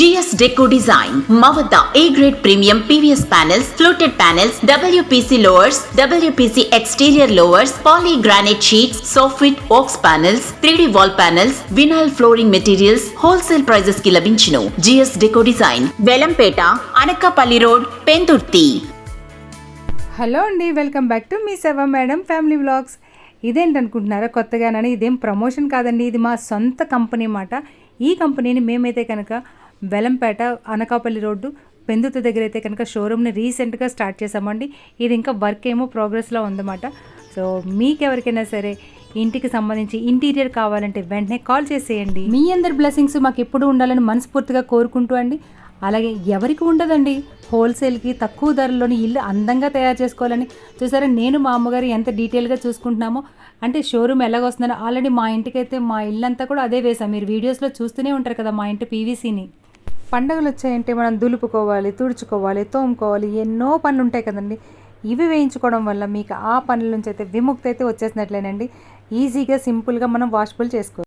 GS Deco Design, Mavada A-grade premium PVS panels, fluted panels, WPC lowers, WPC exterior lowers, poly granite sheets, soffit oaks panels, 3D wall panels, vinyl flooring materials, wholesale prices ki labinchuను. GS Deco Design, Velampeta, Anakapalli Road, Penturti. Hello అండి, welcome back to me సేవ madam family vlogs. ఇదేంటనుకుంటున్నారా కొత్తగానని? ఇదేం promotion కాదండి, ఇది మా సొంత company మాట. ఈ కంపెనీని మేమైతే కనుక వెలంపేట అనకాపల్లి రోడ్డు పెందుతు దగ్గర అయితే కనుక షోరూమ్ని రీసెంట్గా స్టార్ట్ చేసామండి. ఇది ఇంకా వర్క్ ఏమో ప్రోగ్రెస్లో ఉందన్నమాట. సో మీకు ఎవరికైనా సరే ఇంటికి సంబంధించి ఇంటీరియర్ కావాలంటే వెంటనే కాల్ చేసేయండి. మీ అందరి బ్లెస్సింగ్స్ మాకు ఎప్పుడు ఉండాలని మనస్ఫూర్తిగా కోరుకుంటూ అండి. అలాగే ఎవరికి ఉండదండి హోల్సేల్కి తక్కువ ధరలోని ఇల్లు అందంగా తయారు చేసుకోవాలని. చూసారా, నేను మా అమ్మగారు ఎంత డీటెయిల్గా చూసుకుంటున్నామో. అంటే షోరూమ్ ఎలాగొస్తుందని ఆల్రెడీ మా ఇంటికైతే మా ఇల్లంతా కూడా అదే వేసాం. మీరు వీడియోస్లో చూస్తూనే ఉంటారు కదా మా ఇంటి పీవీసీని. పండుగలు వచ్చాయంటే మనం దులుపుకోవాలి, తుడుచుకోవాలి, తోముకోవాలి, ఎన్నో పనులు ఉంటాయి కదండి. ఇవి వేయించుకోవడం వల్ల మీకు ఆ పనుల నుంచి అయితే విముక్తి అయితే వచ్చేసినట్లేనండి. ఈజీగా సింపుల్గా మనం వాషబుల్ చేసుకోవాలి.